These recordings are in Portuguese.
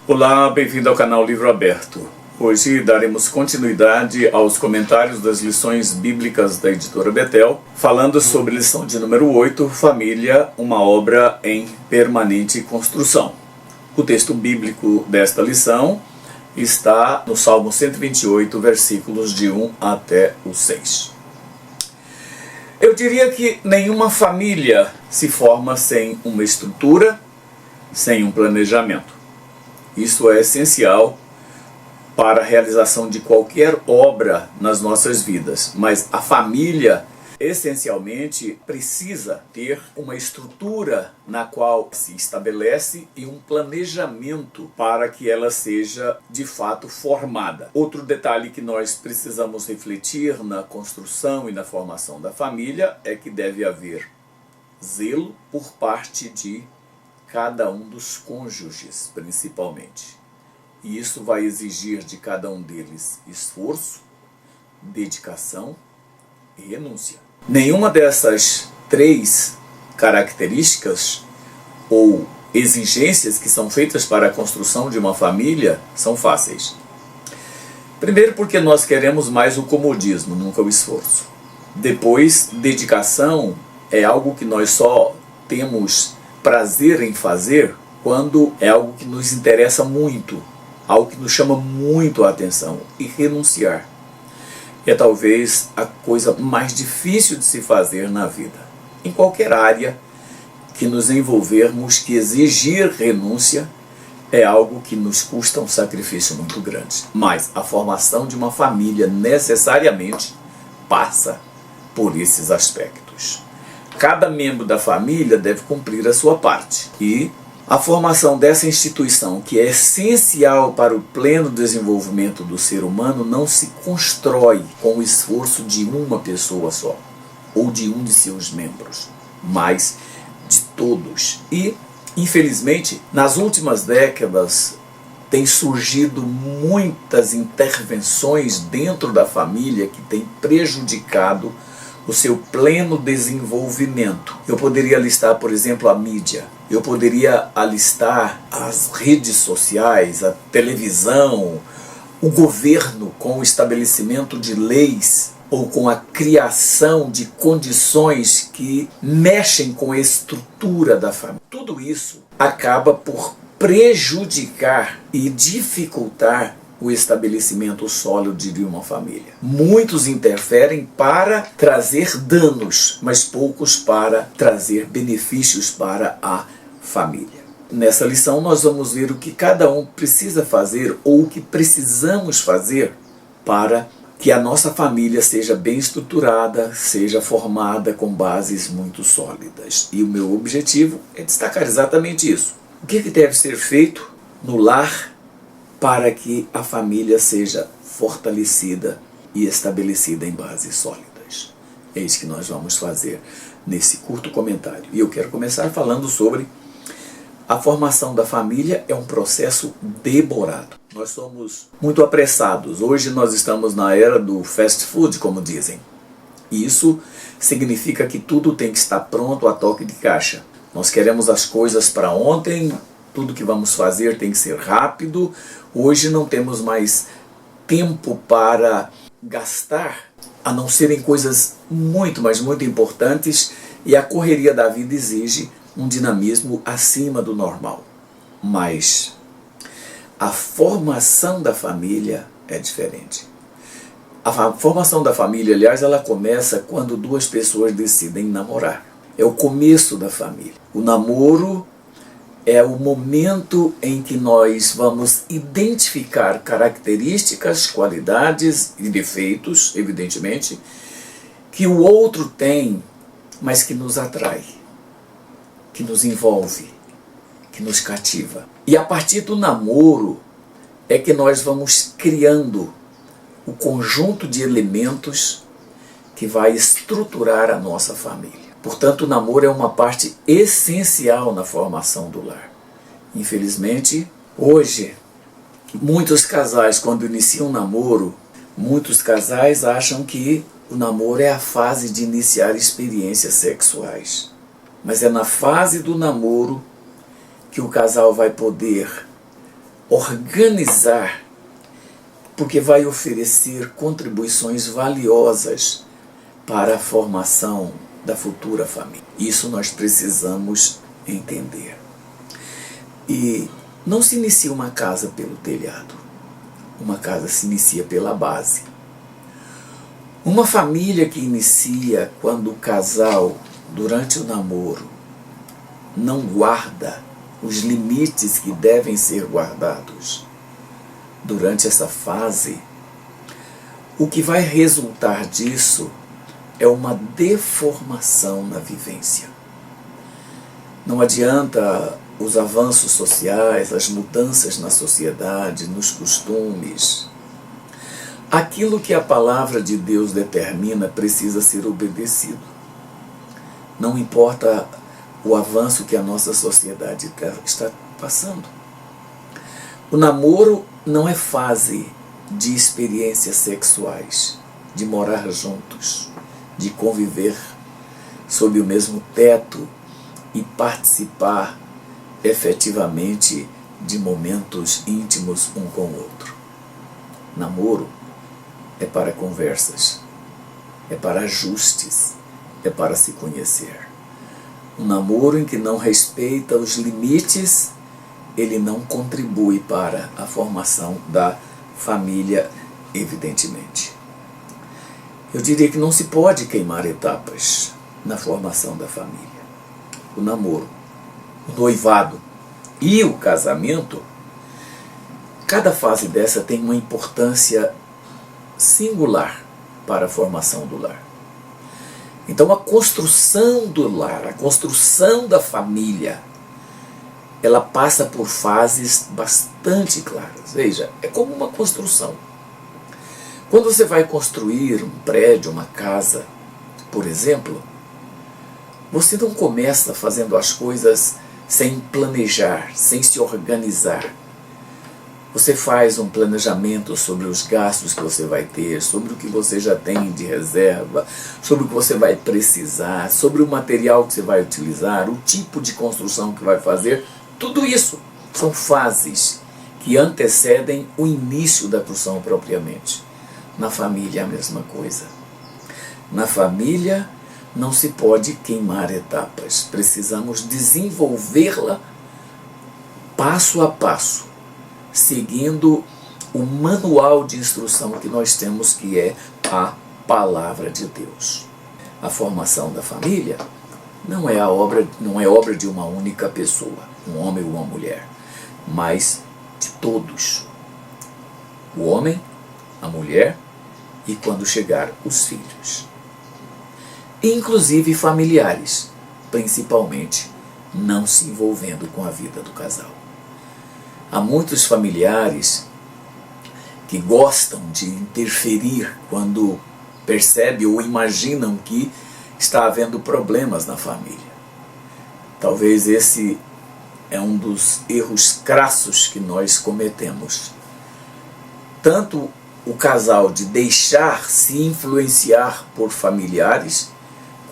Olá, bem-vindo ao canal Livro Aberto. Hoje daremos continuidade aos comentários das lições bíblicas da editora Betel, falando sobre lição de número 8, Família, uma obra em permanente construção. O texto bíblico desta lição está no Salmo 128, versículos de 1 até o 6. Eu diria que nenhuma família se forma sem uma estrutura, sem um planejamento. Isso é essencial para a realização de qualquer obra nas nossas vidas, mas a família essencialmente precisa ter uma estrutura na qual se estabelece e um planejamento para que ela seja de fato formada. Outro detalhe que nós precisamos refletir na construção e na formação da família é que deve haver zelo por parte de cada um dos cônjuges, principalmente. E isso vai exigir de cada um deles esforço, dedicação e renúncia. Nenhuma dessas três características ou exigências que são feitas para a construção de uma família são fáceis. Primeiro, porque nós queremos mais o comodismo, nunca o esforço. Depois, dedicação é algo que nós só temos prazer em fazer quando é algo que nos interessa muito, algo que nos chama muito a atenção. E renunciar é talvez a coisa mais difícil de se fazer na vida. Em qualquer área que nos envolvermos, que exigir renúncia é algo que nos custa um sacrifício muito grande. Mas a formação de uma família necessariamente passa por esses aspectos. Cada membro da família deve cumprir a sua parte. E a formação dessa instituição, que é essencial para o pleno desenvolvimento do ser humano, não se constrói com o esforço de uma pessoa só, ou de um de seus membros, mas de todos. E, infelizmente, nas últimas décadas, tem surgido muitas intervenções dentro da família que têm prejudicado o seu pleno desenvolvimento. Eu poderia listar, por exemplo, a mídia. Eu poderia alistar as redes sociais, a televisão, o governo com o estabelecimento de leis ou com a criação de condições que mexem com a estrutura da família. Tudo isso acaba por prejudicar e dificultar o estabelecimento sólido de uma família. Muitos interferem para trazer danos, mas poucos para trazer benefícios para a família. Nessa lição nós vamos ver o que cada um precisa fazer ou o que precisamos fazer para que a nossa família seja bem estruturada, seja formada com bases muito sólidas. E o meu objetivo é destacar exatamente isso. O que deve ser feito no lar para que a família seja fortalecida e estabelecida em bases sólidas. É isso que nós vamos fazer nesse curto comentário. E eu quero começar falando sobre a formação da família. É um processo demorado. Nós somos muito apressados. Hoje nós estamos na era do fast food, como dizem. E isso significa que tudo tem que estar pronto a toque de caixa. Nós queremos as coisas para ontem. Tudo que vamos fazer tem que ser rápido. Hoje não temos mais tempo para gastar, a não serem coisas muito, mas muito importantes, e a correria da vida exige um dinamismo acima do normal. Mas a formação da família é diferente. A formação da família, aliás, ela começa quando duas pessoas decidem namorar. É o começo da família. O namoro é o momento em que nós vamos identificar características, qualidades e defeitos, evidentemente, que o outro tem, mas que nos atrai, que nos envolve, que nos cativa. E a partir do namoro é que nós vamos criando o conjunto de elementos que vai estruturar a nossa família. Portanto, o namoro é uma parte essencial na formação do lar. Infelizmente, hoje, muitos casais, quando iniciam um namoro, muitos casais acham que o namoro é a fase de iniciar experiências sexuais. Mas é na fase do namoro que o casal vai poder organizar, porque vai oferecer contribuições valiosas para a formação da futura família. Isso nós precisamos entender. E não se inicia uma casa pelo telhado. Uma casa se inicia pela base. Uma família que inicia quando o casal, durante o namoro, não guarda os limites que devem ser guardados durante essa fase, o que vai resultar disso é uma deformação na vivência. Não adianta os avanços sociais, as mudanças na sociedade, nos costumes. Aquilo que a palavra de Deus determina precisa ser obedecido. Não importa o avanço que a nossa sociedade está passando. O namoro não é fase de experiências sexuais, de morar juntos, de conviver sob o mesmo teto e participar efetivamente de momentos íntimos um com o outro. Namoro é para conversas, é para ajustes, é para se conhecer. Um namoro em que não respeita os limites, ele não contribui para a formação da família, evidentemente. Eu diria que não se pode queimar etapas na formação da família. O namoro, o noivado e o casamento, cada fase dessa tem uma importância singular para a formação do lar. Então a construção do lar, a construção da família, ela passa por fases bastante claras. Veja, é como uma construção. Quando você vai construir um prédio, uma casa, por exemplo, você não começa fazendo as coisas sem planejar, sem se organizar. Você faz um planejamento sobre os gastos que você vai ter, sobre o que você já tem de reserva, sobre o que você vai precisar, sobre o material que você vai utilizar, o tipo de construção que vai fazer. Tudo isso são fases que antecedem o início da construção propriamente. Na família é a mesma coisa. Na família não se pode queimar etapas. Precisamos desenvolvê-la passo a passo, seguindo o manual de instrução que nós temos, que é a Palavra de Deus. A formação da família não é obra de uma única pessoa, um homem ou uma mulher, mas de todos. O homem, a mulher e, quando chegar, os filhos. Inclusive familiares, principalmente não se envolvendo com a vida do casal. Há muitos familiares que gostam de interferir quando percebem ou imaginam que está havendo problemas na família. Talvez esse é um dos erros crassos que nós cometemos. Tanto o casal de deixar se influenciar por familiares,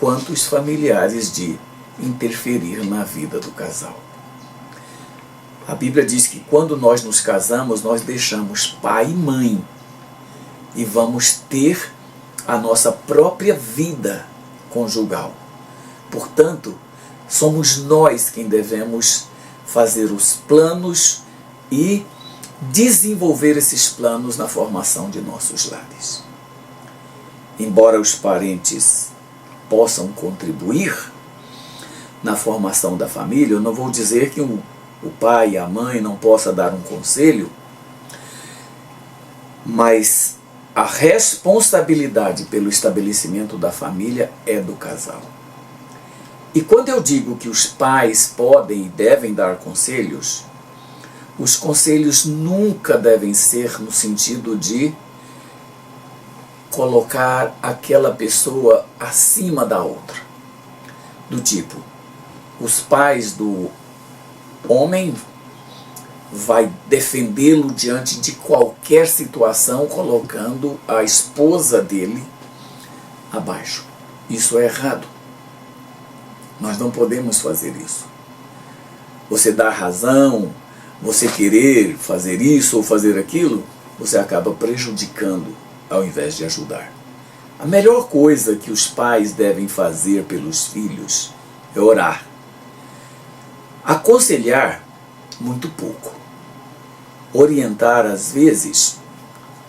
quanto os familiares de interferir na vida do casal. A Bíblia diz que quando nós nos casamos, nós deixamos pai e mãe e vamos ter a nossa própria vida conjugal. Portanto, somos nós quem devemos fazer os planos e desenvolver esses planos na formação de nossos lares. Embora os parentes possam contribuir na formação da família, eu não vou dizer que o pai e a mãe não possam dar um conselho, mas a responsabilidade pelo estabelecimento da família é do casal. E quando eu digo que os pais podem e devem dar conselhos, os conselhos nunca devem ser no sentido de colocar aquela pessoa acima da outra. Do tipo, os pais do homem vai defendê-lo diante de qualquer situação, colocando a esposa dele abaixo. Isso é errado. Nós não podemos fazer isso. Você dá razão você querer fazer isso ou fazer aquilo, você acaba prejudicando ao invés de ajudar. A melhor coisa que os pais devem fazer pelos filhos é orar. Aconselhar, muito pouco. Orientar, às vezes,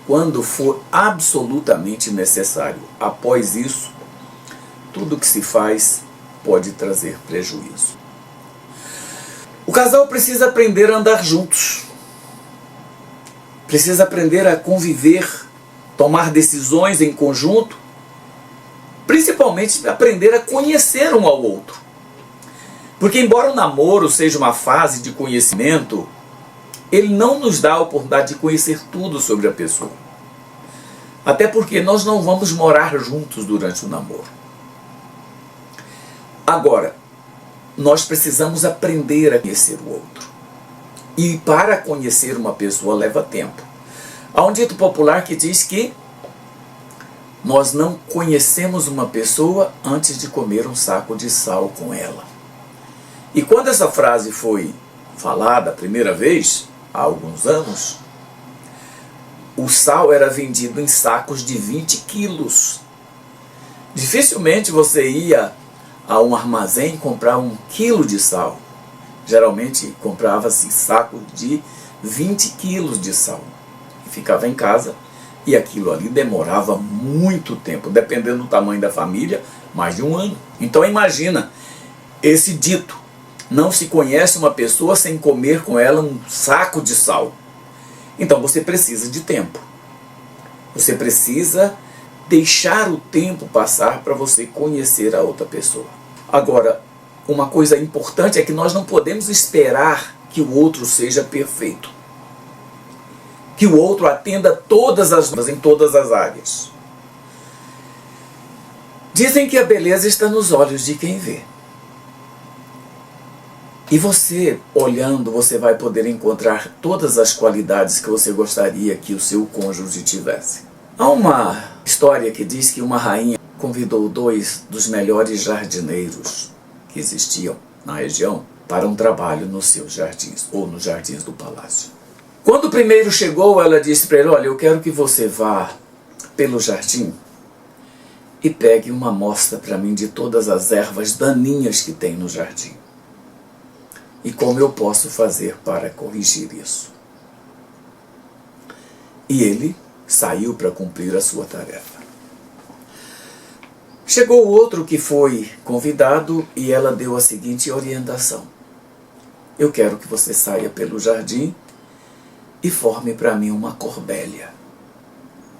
quando for absolutamente necessário. Após isso, tudo que se faz pode trazer prejuízo. O casal precisa aprender a andar juntos. Precisa aprender a conviver, tomar decisões em conjunto, principalmente aprender a conhecer um ao outro. Porque embora o namoro seja uma fase de conhecimento, ele não nos dá a oportunidade de conhecer tudo sobre a pessoa. Até porque nós não vamos morar juntos durante o namoro. Agora, nós precisamos aprender a conhecer o outro. E para conhecer uma pessoa leva tempo. Há um dito popular que diz que nós não conhecemos uma pessoa antes de comer um saco de sal com ela. E quando essa frase foi falada a primeira vez, há alguns anos, o sal era vendido em sacos de 20 quilos. Dificilmente você ia a um armazém comprar 1 quilo de sal. Geralmente comprava-se saco de 20 quilos de sal. E ficava em casa e aquilo ali demorava muito tempo, dependendo do tamanho da família, mais de 1 ano. Então imagina esse dito: não se conhece uma pessoa sem comer com ela um saco de sal. Então você precisa de tempo. Você precisa deixar o tempo passar para você conhecer a outra pessoa. Agora, uma coisa importante é que nós não podemos esperar que o outro seja perfeito. Que o outro atenda todas as em todas as áreas. Dizem que a beleza está nos olhos de quem vê. E você, olhando, você vai poder encontrar todas as qualidades que você gostaria que o seu cônjuge tivesse. Há uma história que diz que uma rainha convidou 2 dos melhores jardineiros que existiam na região para um trabalho nos seus jardins, ou nos jardins do palácio. Quando o primeiro chegou, ela disse para ele: olha, eu quero que você vá pelo jardim e pegue uma amostra para mim de todas as ervas daninhas que tem no jardim. E como eu posso fazer para corrigir isso? E ele saiu para cumprir a sua tarefa. Chegou outro que foi convidado e ela deu a seguinte orientação: eu quero que você saia pelo jardim e forme para mim uma corbélia.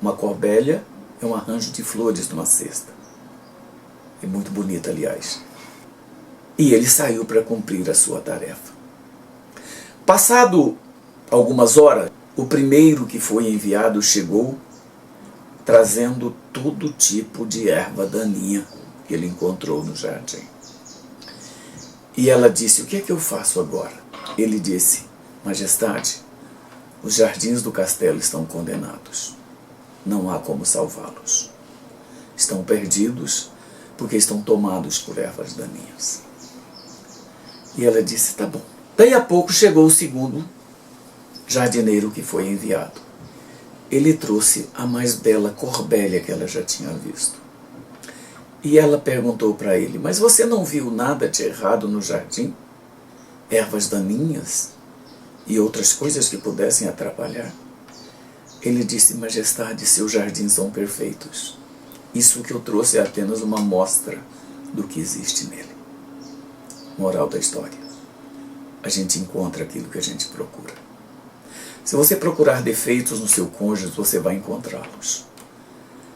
Uma corbélia é um arranjo de flores numa cesta. É muito bonita, aliás. E ele saiu para cumprir a sua tarefa. Passado algumas horas, o primeiro que foi enviado chegou trazendo todo tipo de erva daninha que ele encontrou no jardim. E ela disse: o que é que eu faço agora? Ele disse: majestade, os jardins do castelo estão condenados. Não há como salvá-los. Estão perdidos porque estão tomados por ervas daninhas. E ela disse: tá bom. Daí a pouco chegou o segundo jardineiro que foi enviado. Ele trouxe a mais bela corbélia que ela já tinha visto. E ela perguntou para ele: mas você não viu nada de errado no jardim? Ervas daninhas e outras coisas que pudessem atrapalhar? Ele disse: majestade, seus jardins são perfeitos. Isso que eu trouxe é apenas uma amostra do que existe nele. Moral da história: a gente encontra aquilo que a gente procura. Se você procurar defeitos no seu cônjuge, você vai encontrá-los.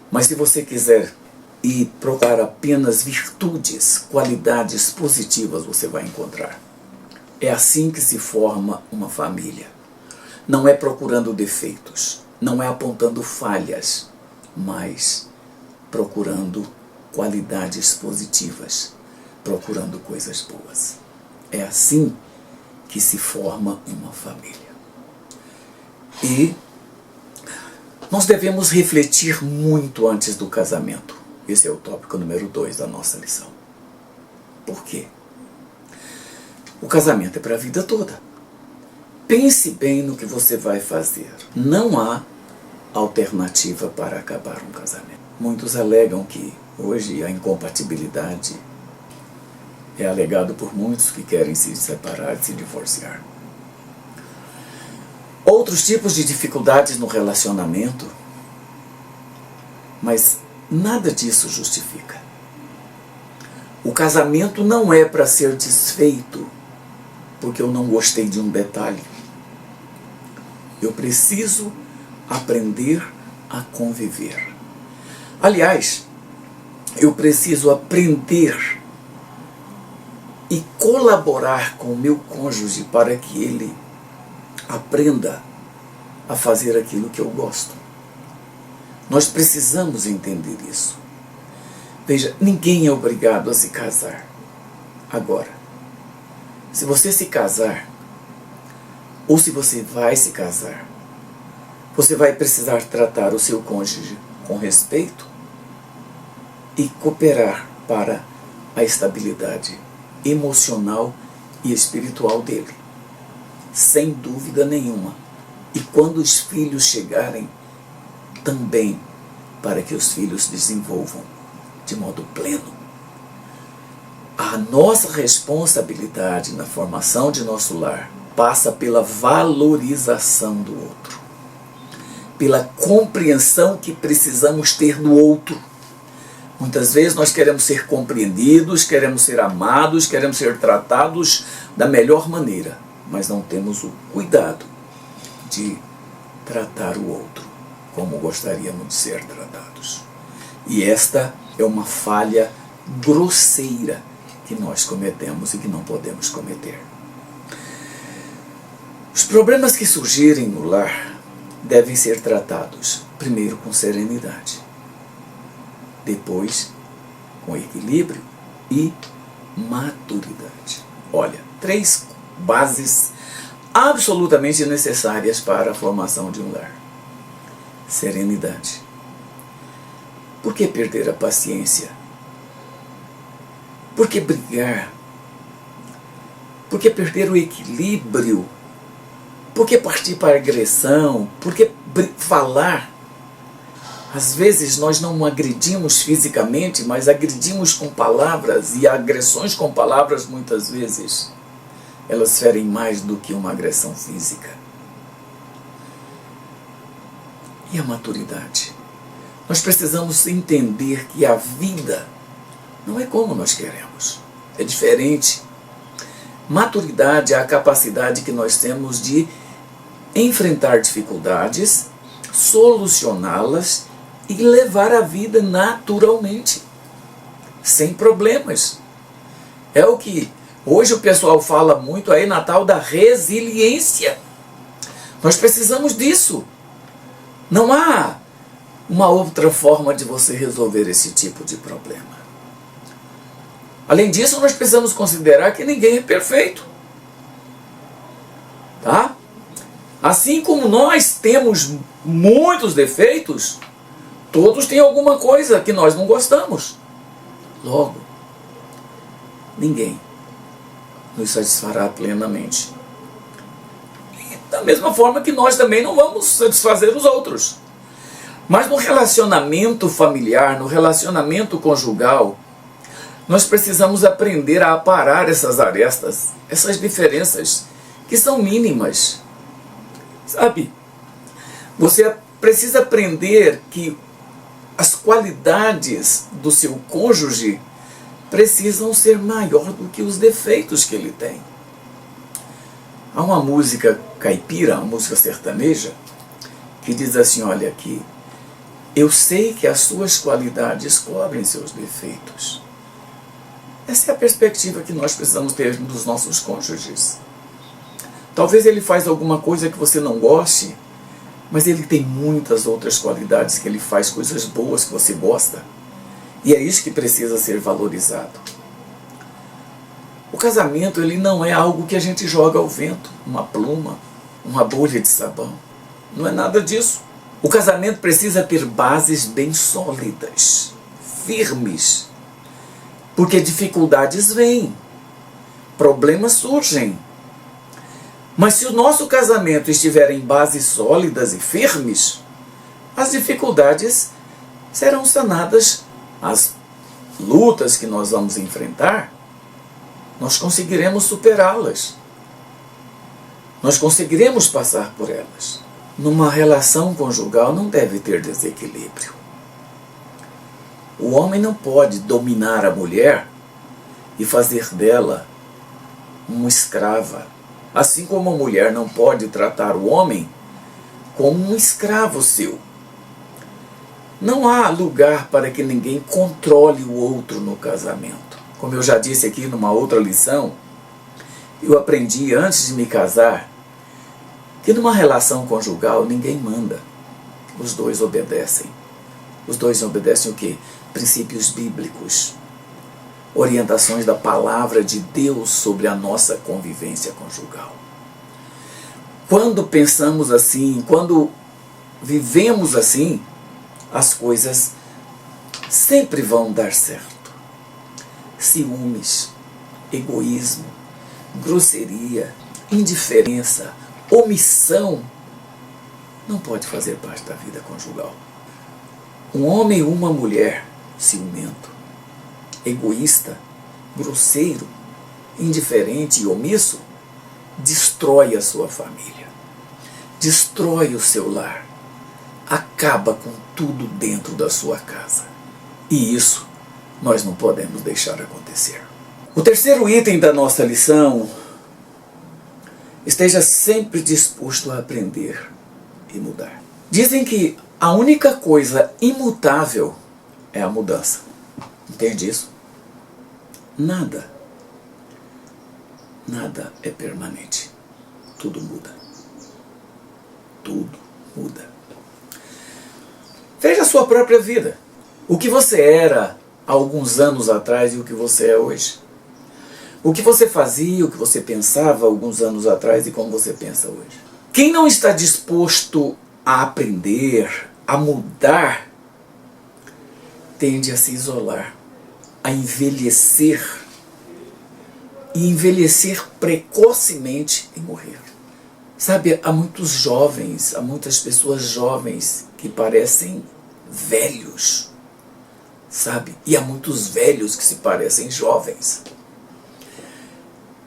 Mas se você quiser e procurar apenas virtudes, qualidades positivas, você vai encontrar. É assim que se forma uma família. Não é procurando defeitos, não é apontando falhas, mas procurando qualidades positivas, procurando coisas boas. É assim que se forma uma família. E nós devemos refletir muito antes do casamento. Esse é o tópico número 2 da nossa lição. Por quê? O casamento é para a vida toda. pense bem no que você vai fazer. Não há alternativa para acabar um casamento. Muitos alegam que hoje a incompatibilidade é alegado por muitos que querem se separar, se divorciar. Outros tipos de dificuldades no relacionamento, mas nada disso justifica. O casamento não é para ser desfeito porque eu não gostei de um detalhe. Eu preciso aprender a conviver. Aliás, eu preciso aprender e colaborar com o meu cônjuge para que ele aprenda a fazer aquilo que eu gosto. Nós precisamos entender isso. Veja, ninguém é obrigado a se casar. Agora, se você se casar, ou se você vai se casar, você vai precisar tratar o seu cônjuge com respeito e cooperar para a estabilidade emocional e espiritual dele. Sem dúvida nenhuma. E quando os filhos chegarem, também para que os filhos desenvolvam de modo pleno. A nossa responsabilidade na formação de nosso lar passa pela valorização do outro, pela compreensão que precisamos ter do outro. Muitas vezes nós queremos ser compreendidos, queremos ser amados, queremos ser tratados da melhor maneira, mas não temos o cuidado de tratar o outro como gostaríamos de ser tratados. E esta é uma falha grosseira que nós cometemos e que não podemos cometer. Os problemas que surgirem no lar devem ser tratados primeiro com serenidade, depois com equilíbrio e maturidade. Olha, 3 bases absolutamente necessárias para a formação de um lar. Serenidade. Por que perder a paciência? Por que brigar? Por que perder o equilíbrio? Por que partir para a agressão? Por que falar? Às vezes nós não agredimos fisicamente, mas agredimos com palavras, e agressões com palavras muitas vezes elas ferem mais do que uma agressão física. E a maturidade? Nós precisamos entender que a vida não é como nós queremos, é diferente. Maturidade é a capacidade que nós temos de enfrentar dificuldades, solucioná-las e levar a vida naturalmente, sem problemas. É o que hoje o pessoal fala muito aí na tal da resiliência. Nós precisamos disso. Não há uma outra forma de você resolver esse tipo de problema. Além disso, nós precisamos considerar que ninguém é perfeito. Tá? Assim como nós temos muitos defeitos, todos têm alguma coisa que nós não gostamos. Logo, ninguém nos satisfará plenamente. E da mesma forma que nós também não vamos satisfazer os outros. Mas no relacionamento familiar, no relacionamento conjugal, nós precisamos aprender a aparar essas arestas, essas diferenças que são mínimas. Sabe? Você precisa aprender que as qualidades do seu cônjuge precisam ser maior do que os defeitos que ele tem. Há uma música caipira, uma música sertaneja, que diz assim, olha aqui, eu sei que as suas qualidades cobrem seus defeitos. Essa é a perspectiva que nós precisamos ter dos nossos cônjuges. Talvez ele faz alguma coisa que você não goste, mas ele tem muitas outras qualidades, que ele faz coisas boas que você gosta. E é isso que precisa ser valorizado. O casamento, ele não é algo que a gente joga ao vento, uma pluma, uma bolha de sabão. Não é nada disso. O casamento precisa ter bases bem sólidas, firmes, porque dificuldades vêm, problemas surgem. Mas se o nosso casamento estiver em bases sólidas e firmes, as dificuldades serão sanadas, as lutas que nós vamos enfrentar, nós conseguiremos superá-las. Nós conseguiremos passar por elas. Numa relação conjugal não deve ter desequilíbrio. O homem não pode dominar a mulher e fazer dela uma escrava. Assim como a mulher não pode tratar o homem como um escravo seu. Não há lugar para que ninguém controle o outro no casamento. Como eu já disse aqui numa outra lição, eu aprendi antes de me casar que numa relação conjugal ninguém manda. Os dois obedecem. Os dois obedecem o quê? Princípios bíblicos. Orientações da palavra de Deus sobre a nossa convivência conjugal. Quando pensamos assim, quando vivemos assim, as coisas sempre vão dar certo. Ciúmes, egoísmo, grosseria, indiferença, omissão não pode fazer parte da vida conjugal. Um homem ou uma mulher ciumento, egoísta, grosseiro, indiferente e omisso destrói a sua família, destrói o seu lar, acaba com tudo dentro da sua casa. E isso nós não podemos deixar acontecer. O terceiro item da nossa lição: esteja sempre disposto a aprender e mudar. Dizem que a única coisa imutável é a mudança. Entende isso? Nada é permanente. Tudo muda. Tudo muda. Veja a sua própria vida. O que você era há alguns anos atrás e o que você é hoje. O que você fazia, o que você pensava alguns anos atrás e como você pensa hoje. Quem não está disposto a aprender, a mudar, tende a se isolar, a envelhecer, e envelhecer precocemente e morrer. Sabe, há muitos jovens, há muitas pessoas jovens que parecem velhos, sabe? E há muitos velhos que se parecem jovens.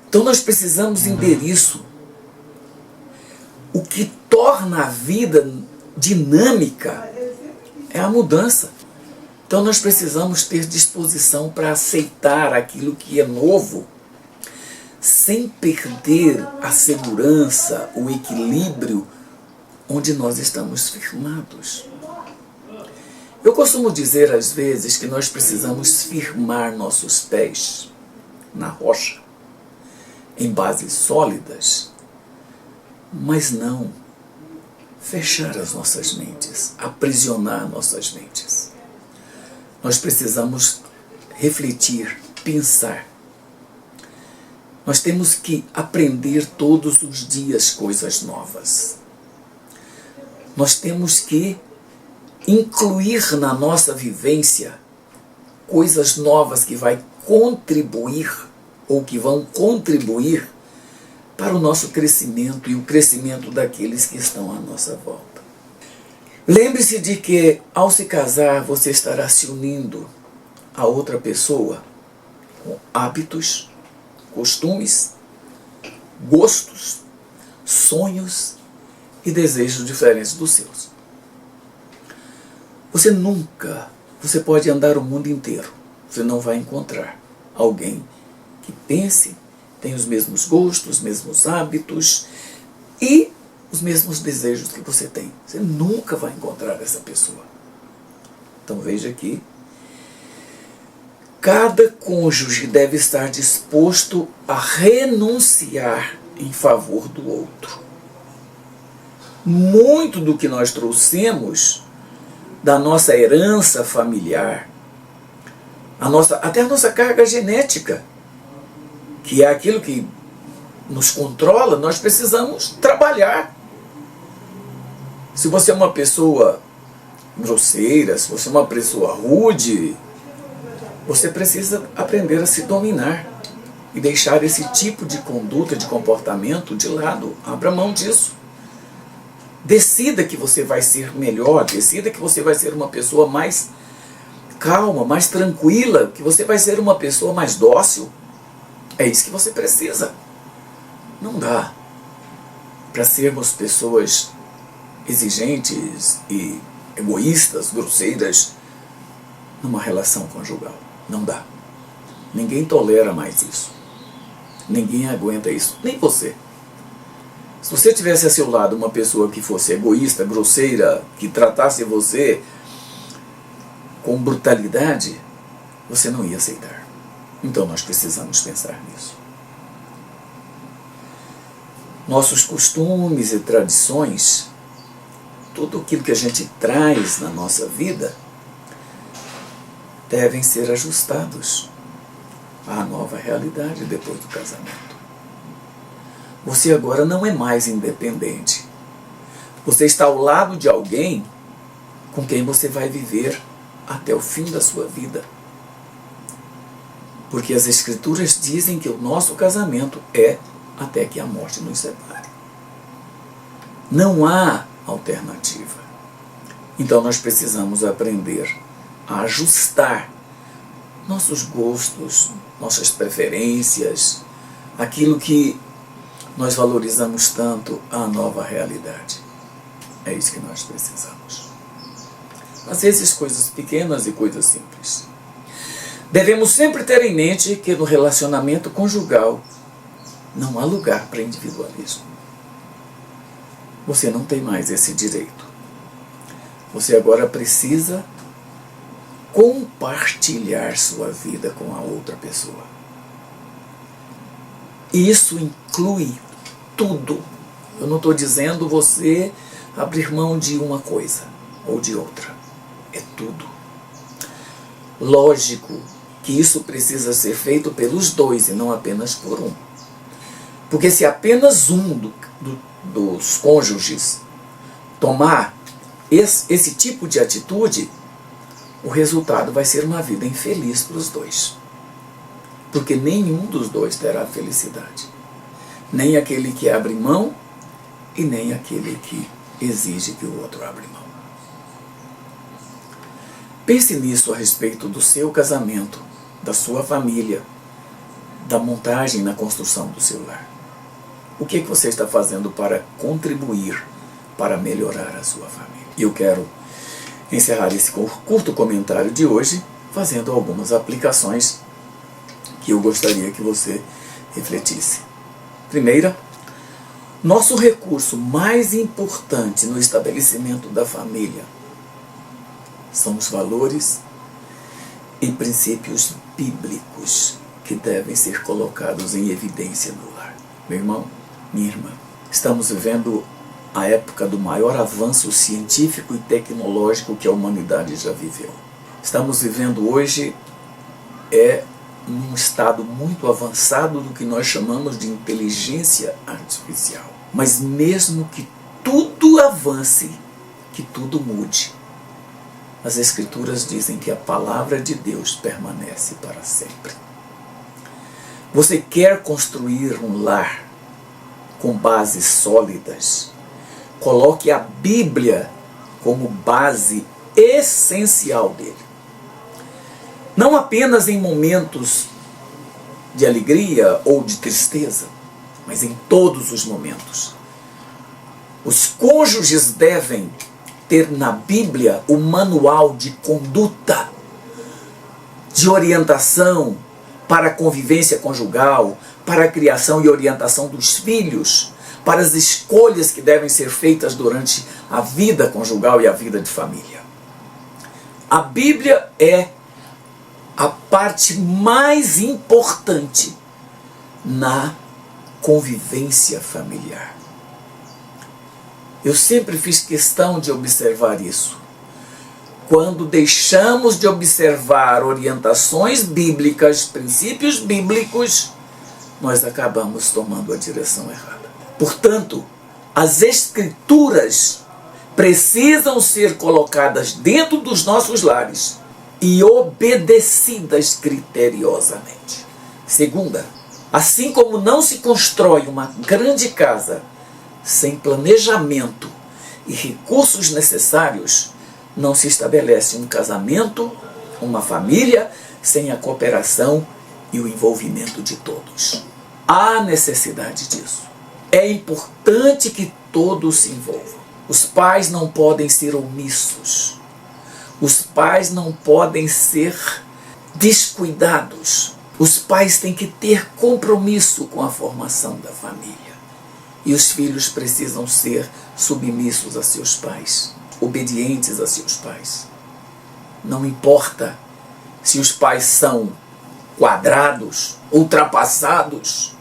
Então nós precisamos entender isso. O que torna a vida dinâmica é a mudança. Então nós precisamos ter disposição para aceitar aquilo que é novo, sem perder a segurança, o equilíbrio onde nós estamos firmados. Eu costumo dizer às vezes que nós precisamos firmar nossos pés na rocha, em bases sólidas, mas não fechar as nossas mentes, aprisionar nossas mentes. Nós precisamos refletir, pensar. Nós temos que aprender todos os dias coisas novas. Nós temos que incluir na nossa vivência coisas novas que vai contribuir ou que vão contribuir para o nosso crescimento e o crescimento daqueles que estão à nossa volta. Lembre-se de que ao se casar você estará se unindo a outra pessoa com hábitos, costumes, gostos, sonhos e desejos diferentes dos seus. Você pode andar o mundo inteiro, você não vai encontrar alguém que pense, tenha os mesmos gostos, os mesmos hábitos e os mesmos desejos que você tem. Você nunca vai encontrar essa pessoa. Então veja que cada cônjuge deve estar disposto a renunciar em favor do outro. Muito do que nós trouxemos da nossa herança familiar, até a nossa carga genética, que é aquilo que nos controla, nós precisamos trabalhar. Se você é uma pessoa grosseira, se você é uma pessoa rude, você precisa aprender a se dominar. e deixar esse tipo de conduta, de comportamento de lado. Abra mão disso. Decida que você vai ser melhor, decida que você vai ser uma pessoa mais calma, mais tranquila, que você vai ser uma pessoa mais dócil. É isso que você precisa. Não dá para sermos pessoas exigentes e egoístas, grosseiras, numa relação conjugal. Não dá. Ninguém tolera mais isso. Ninguém aguenta isso. Nem você. Se você tivesse a seu lado uma pessoa que fosse egoísta, grosseira, que tratasse você com brutalidade, você não ia aceitar. Então nós precisamos pensar nisso. Nossos costumes e tradições, tudo aquilo que a gente traz na nossa vida, devem ser ajustados à nova realidade depois do casamento. Você agora não é mais independente. Você está ao lado de alguém com quem você vai viver até o fim da sua vida. Porque as Escrituras dizem que o nosso casamento é até que a morte nos separe. Não há alternativa. Então nós precisamos aprender a ajustar nossos gostos, nossas preferências, aquilo que nós valorizamos tanto, à nova realidade. É isso que nós precisamos. Às vezes coisas pequenas e coisas simples. Devemos sempre ter em mente que no relacionamento conjugal não há lugar para individualismo. Você não tem mais esse direito. Você agora precisa compartilhar sua vida com a outra pessoa. Isso inclui tudo. Eu não estou dizendo você abrir mão de uma coisa ou de outra. É tudo. Lógico que isso precisa ser feito pelos dois e não apenas por um. Porque se apenas um dos cônjuges tomar esse tipo de atitude, o resultado vai ser uma vida infeliz para os dois. Porque nenhum dos dois terá felicidade. Nem aquele que abre mão e nem aquele que exige que o outro abra mão. Pense nisso a respeito do seu casamento, da sua família, da montagem na construção do seu lar. O que você está fazendo para contribuir para melhorar a sua família? E eu quero encerrar esse curto comentário de hoje fazendo algumas aplicações que eu gostaria que você refletisse. Primeira, nosso recurso mais importante no estabelecimento da família são os valores e princípios bíblicos que devem ser colocados em evidência no lar. Meu irmão, minha irmã, estamos vivendo a época do maior avanço científico e tecnológico que a humanidade já viveu. Estamos vivendo hoje num estado muito avançado do que nós chamamos de inteligência artificial. Mas mesmo que tudo avance, que tudo mude, as Escrituras dizem que a palavra de Deus permanece para sempre. Você quer construir um lar com bases sólidas? Coloque a Bíblia como base essencial dele. Não apenas em momentos de alegria ou de tristeza, mas em todos os momentos. Os cônjuges devem ter na Bíblia o manual de conduta, de orientação para a convivência conjugal, para a criação e orientação dos filhos, para as escolhas que devem ser feitas durante a vida conjugal e a vida de família. A Bíblia é a parte mais importante na convivência familiar. Eu sempre fiz questão de observar isso. Quando deixamos de observar orientações bíblicas, princípios bíblicos, nós acabamos tomando a direção errada. Portanto, as Escrituras precisam ser colocadas dentro dos nossos lares e obedecidas criteriosamente. Segunda, Assim como não se constrói uma grande casa sem planejamento e recursos necessários, não se estabelece um casamento, uma família, sem a cooperação e o envolvimento de todos. Há necessidade disso. É importante que todos se envolvam. Os pais não podem ser omissos. Os pais não podem ser descuidados. Os pais têm que ter compromisso com a formação da família. E os filhos precisam ser submissos a seus pais, obedientes a seus pais. Não importa se os pais são quadrados, ultrapassados,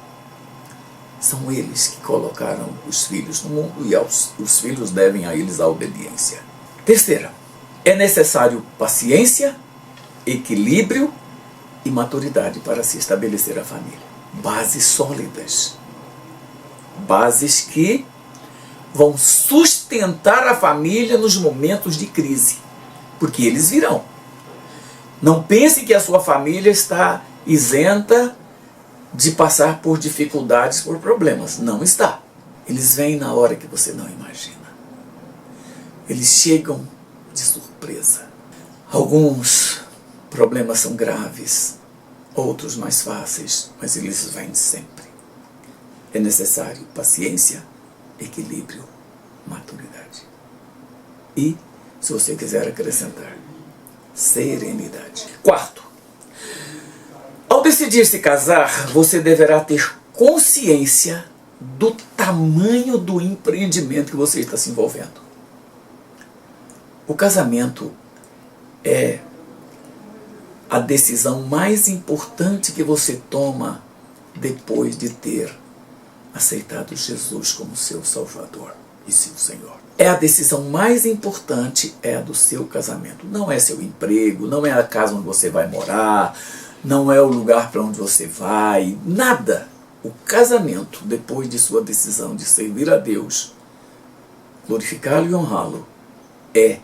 são eles que colocaram os filhos no mundo e os filhos devem a eles a obediência. Terceira, é necessário paciência, equilíbrio e maturidade para se estabelecer a família. Bases sólidas. Bases que vão sustentar a família nos momentos de crise. Porque eles virão. Não pense que a sua família está isenta de passar por dificuldades, por problemas. Não está. Eles vêm na hora que você não imagina. Eles chegam de surpresa. Alguns problemas são graves, outros mais fáceis, mas eles vêm sempre. É necessário paciência, equilíbrio, maturidade. E, se você quiser acrescentar, serenidade. Quarto, ao decidir se casar, você deverá ter consciência do tamanho do empreendimento que você está se envolvendo. O casamento é a decisão mais importante que você toma depois de ter aceitado Jesus como seu Salvador e seu Senhor. É a decisão mais importante, é a do seu casamento. Não é seu emprego, não é a casa onde você vai morar, não é o lugar para onde você vai, nada. O casamento, depois de sua decisão de servir a Deus, glorificá-lo e honrá-lo, é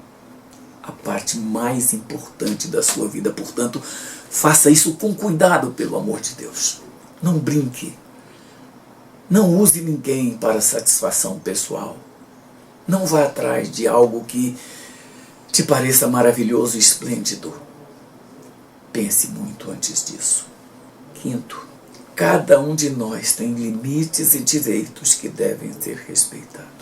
a parte mais importante da sua vida. Portanto, faça isso com cuidado, pelo amor de Deus. Não brinque. Não use ninguém para satisfação pessoal. Não vá atrás de algo que te pareça maravilhoso e esplêndido. Pense muito antes disso. Quinto, cada um de nós tem limites e direitos que devem ser respeitados.